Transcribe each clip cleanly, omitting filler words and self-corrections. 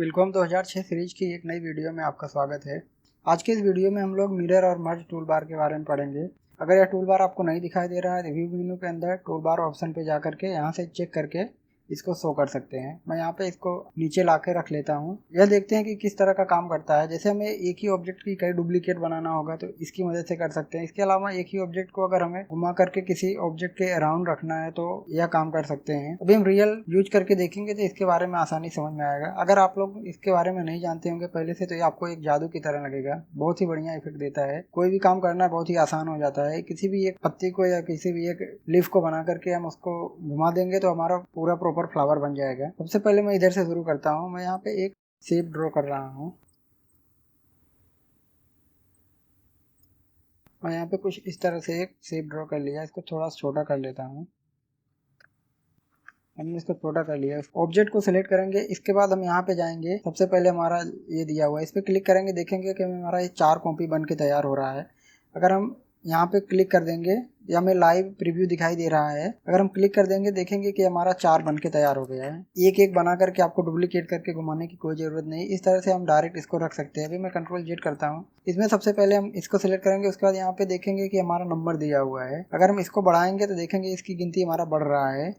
Welcome 2006 series की एक नई वीडियो में आपका स्वागत है। आज के इस वीडियो में हम लोग मिरर और मर्ज टूल बार के बारे में पढ़ेंगे। अगर यह टूल बार आपको नहीं दिखाई दे रहा है तो व्यू मेन्यू के अंदर टूल बार ऑप्शन पे जाकर के यहाँ से चेक करके इसको शो कर सकते हैं। मैं यहाँ पे इसको नीचे ला के रख लेता हूँ। यह देखते हैं कि किस तरह का काम करता है। जैसे हमें एक ही ऑब्जेक्ट की कई डुप्लीकेट बनाना होगा तो इसकी मदद से कर सकते हैं। इसके अलावा एक ही ऑब्जेक्ट को अगर हमें घुमा करके किसी ऑब्जेक्ट के अराउंड रखना है तो यह काम कर सकते हैं। अभी हम रियल यूज करके देखेंगे तो इसके बारे में आसानी समझ में आएगा। अगर आप लोग इसके बारे में नहीं जानते होंगे पहले से तो ये आपको एक जादू की तरह लगेगा। बहुत ही बढ़िया इफेक्ट देता है। कोई भी काम करना बहुत ही आसान हो जाता है। किसी भी एक पत्ती को या किसी भी एक लीफ को बना करके हम उसको घुमा देंगे तो हमारा पूरा प्रॉपर फ्लावर बन जाएगा। सबसे पहले मैं इधर से शुरू करता हूँ। मैं यहाँ पे एक शेप ड्रॉ कर रहा हूँ। मैं यहाँ पे कुछ इस तरह से एक शेप ड्रॉ कर लिया। इसको थोड़ा छोटा कर लेता हूँ। हमने इसको छोटा कर लिया। ऑब्जेक्ट को सिलेक्ट करेंगे। इसके बाद हम यहाँ पे जाएंगे। सबसे पहले हमारा ये दिया हुआ है, इस पर क्लिक करेंगे। देखेंगे कि हमारा ये 4 कॉपी बन के तैयार हो रहा है। अगर हम यहाँ पे क्लिक कर देंगे या हमें लाइव प्रीव्यू दिखाई दे रहा है। अगर हम क्लिक कर देंगे देखेंगे कि हमारा 4 बन के तैयार हो गया है। एक एक बना करके आपको डुप्लीकेट करके घुमाने की कोई ज़रूरत नहीं। इस तरह से हम डायरेक्ट इसको रख सकते हैं। अभी मैं कंट्रोल जेड करता हूँ। इसमें सबसे पहले हम इसको सिलेक्ट करेंगे। उसके बाद यहाँ पे देखेंगे कि हमारा नंबर दिया हुआ है। अगर हम इसको बढ़ाएंगे तो देखेंगे इसकी गिनती हमारा बढ़ रहा है।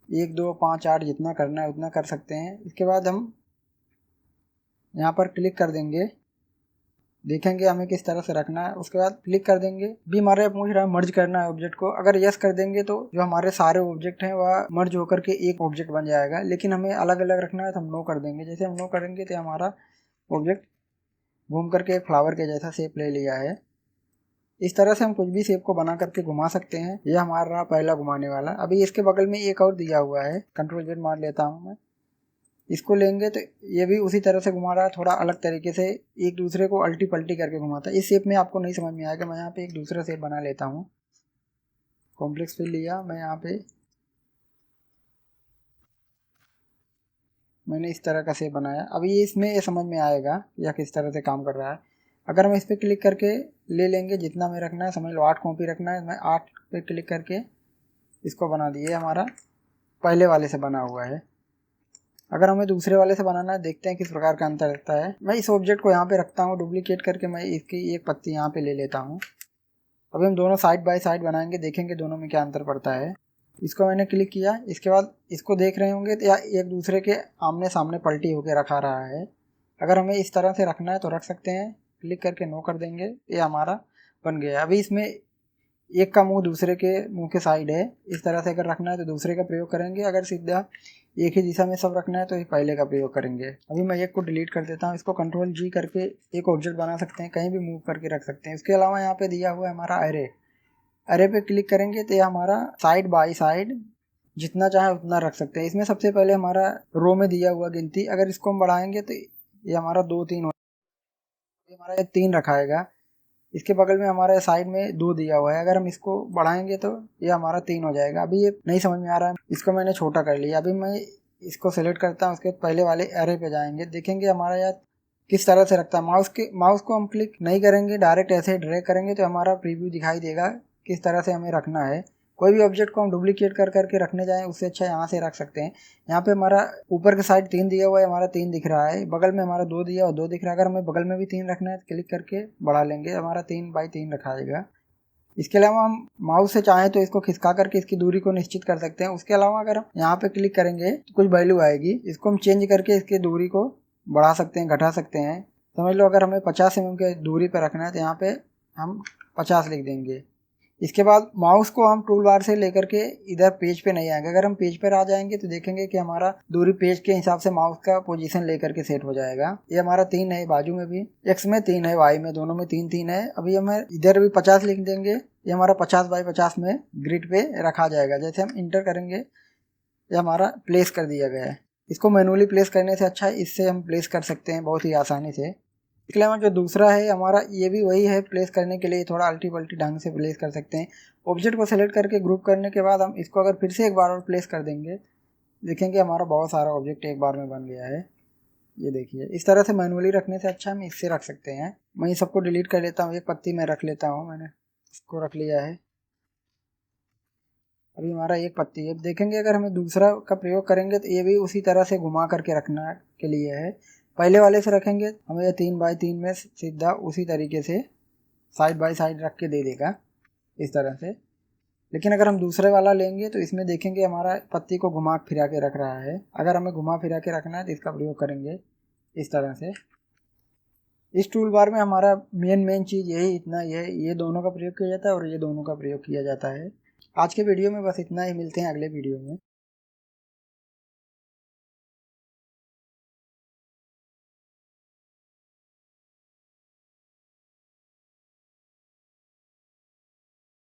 1 2 5 8 जितना करना है उतना कर सकते हैं। इसके बाद हम यहाँ पर क्लिक कर देंगे। देखेंगे हमें किस तरह से रखना है। उसके बाद क्लिक कर देंगे। भी हमारे पूछ रहा है मर्ज करना है ऑब्जेक्ट को। अगर यस कर देंगे तो जो हमारे सारे ऑब्जेक्ट हैं वह मर्ज होकर के एक ऑब्जेक्ट बन जाएगा। लेकिन हमें अलग अलग रखना है तो हम नो कर देंगे। जैसे हम नो करेंगे तो हमारा ऑब्जेक्ट घूम करके एक फ्लावर के जैसा शेप ले लिया है। इस तरह से हम कुछ भी शेप को बना करके घुमा सकते हैं। यह हमारा पहला घुमाने वाला। अभी इसके बगल में एक और दिया हुआ है। कंट्रोल जेड मार लेता हूँ मैं। इसको लेंगे तो ये भी उसी तरह से घुमा रहा है, थोड़ा अलग तरीके से एक दूसरे को अल्टी पल्टी करके घुमाता है। इस शेप में आपको नहीं समझ में आएगा। मैं यहाँ पे एक दूसरा शेप बना लेता हूँ। कॉम्प्लेक्स फिल लिया मैं यहाँ पे। मैंने इस तरह का शेप बनाया। अभी ये इसमें ये समझ में आएगा या किस तरह से काम कर रहा है। अगर हम इस पर क्लिक करके ले लेंगे जितना हमें रखना है, समझ लो 8 कॉपी रखना है। मैं 8 पे क्लिक करके इसको बना दिए। हमारा पहले वाले से बना हुआ है। अगर हमें दूसरे वाले से बनाना है देखते हैं किस प्रकार का अंतर रहता है। मैं इस ऑब्जेक्ट को यहाँ पे रखता हूँ। डुप्लीकेट करके मैं इसकी एक पत्ती यहाँ पे ले लेता हूँ। अभी हम दोनों साइड बाय साइड बनाएंगे। देखेंगे दोनों में क्या अंतर पड़ता है। इसको मैंने क्लिक किया। इसके बाद इसको देख रहे होंगे तो या एक दूसरे के आमने सामने पलटी होकर रखा रहा है। अगर हमें इस तरह से रखना है तो रख सकते हैं। क्लिक करके नो कर देंगे। ये हमारा बन गया। अभी इसमें एक का मुंह दूसरे के मुंह के साइड है। इस तरह से अगर रखना है तो दूसरे का प्रयोग करेंगे। अगर सीधा एक ही दिशा में सब रखना है तो पहले का प्रयोग करेंगे। अभी मैं एक को डिलीट कर देता हूँ। इसको कंट्रोल जी करके एक ऑब्जेक्ट बना सकते हैं। कहीं भी मूव करके रख सकते हैं। इसके अलावा यहाँ पे दिया हुआ है हमारा अरे। अरे पे क्लिक करेंगे तो ये हमारा साइड बाई साइड जितना चाहे उतना रख सकते हैं। इसमें सबसे पहले हमारा रो में दिया हुआ गिनती। अगर इसको हम बढ़ाएंगे तो ये हमारा 2 3 हो, हमारा ये 3 रखाएगा। इसके बगल में हमारे साइड में 2 दिया हुआ है। अगर हम इसको बढ़ाएंगे तो ये हमारा 3 हो जाएगा। अभी ये नहीं समझ में आ रहा है। इसको मैंने छोटा कर लिया। अभी मैं इसको सेलेक्ट करता हूँ। उसके पहले वाले एरे पे जाएंगे। देखेंगे हमारा यार किस तरह से रखता है। माउस को हम क्लिक नहीं करेंगे, डायरेक्ट ऐसे ड्रैग करेंगे तो हमारा प्रीव्यू दिखाई देगा किस तरह से हमें रखना है। कोई भी ऑब्जेक्ट को हम डुप्लीकेट कर करके रखने जाएं उससे अच्छा यहाँ से रख सकते हैं। यहाँ पे हमारा ऊपर के साइड 3 दिया हुआ है। हमारा 3 दिख रहा है। बगल में हमारा 2 दिया और 2 दिख रहा है। अगर हमें बगल में भी 3 रखना है तो क्लिक करके बढ़ा लेंगे। हमारा 3 बाई 3 रखाएगा। इसके अलावा हम माउस से चाहें तो इसको खिसका करके इसकी दूरी को निश्चित कर सकते हैं। उसके अलावा अगर हम यहाँ पे क्लिक करेंगे तो कुछ वैल्यू आएगी। इसको हम चेंज करके इसकी दूरी को बढ़ा सकते हैं, घटा सकते हैं। समझ लो अगर हमें 50 mm के दूरी पर रखना है तो यहाँ पे हम 50 लिख देंगे। इसके बाद माउस को हम टूल बार से लेकर के इधर पेज पे नहीं आएंगे। अगर हम पेज पर आ जाएंगे तो देखेंगे कि हमारा दूरी पेज के हिसाब से माउस का पोजीशन लेकर के सेट हो जाएगा। ये हमारा 3 है, बाजू में भी एक्स में 3 है, वाई में दोनों में 3 3 है। अभी हमें इधर भी 50 लिख देंगे। ये हमारा 50 बाई 50 में ग्रिड पे रखा जाएगा। जैसे हम इंटर करेंगे ये हमारा प्लेस कर दिया गया है। इसको मैनुअली प्लेस करने से अच्छा है इससे हम प्लेस कर सकते हैं बहुत ही आसानी से। इसके अलावा जो दूसरा है हमारा ये भी वही है। प्लेस करने के लिए थोड़ा अल्टी पल्टी ढंग से प्लेस कर सकते हैं। ऑब्जेक्ट को सेलेक्ट करके ग्रुप करने के बाद हम इसको अगर फिर से एक बार और प्लेस कर देंगे देखेंगे हमारा बहुत सारा ऑब्जेक्ट एक बार में बन गया है। ये देखिए इस तरह से मैनुअली रखने से अच्छा हम इससे रख सकते हैं। मैं ये सबको डिलीट कर लेता हूँ। एक पत्ती मैं रख लेता हूँ। मैंने इसको रख लिया है। अभी हमारा एक पत्ती है। अब देखेंगे अगर हमें दूसरा का प्रयोग करेंगे तो ये भी उसी तरह से घुमा करके रखना के लिए है। पहले वाले से रखेंगे हमें ये 3x3 में सीधा उसी तरीके से साइड बाय साइड रख के दे देगा इस तरह से। लेकिन अगर हम दूसरे वाला लेंगे तो इसमें देखेंगे हमारा पत्ती को घुमा फिरा के रख रहा है। अगर हमें घुमा फिरा के रखना है तो इसका प्रयोग करेंगे इस तरह से। इस टूल बार में हमारा मेन चीज़ यही इतना ये दोनों का प्रयोग किया जाता है और ये दोनों का प्रयोग किया जाता है। आज के वीडियो में बस इतना ही, मिलते हैं अगले वीडियो में।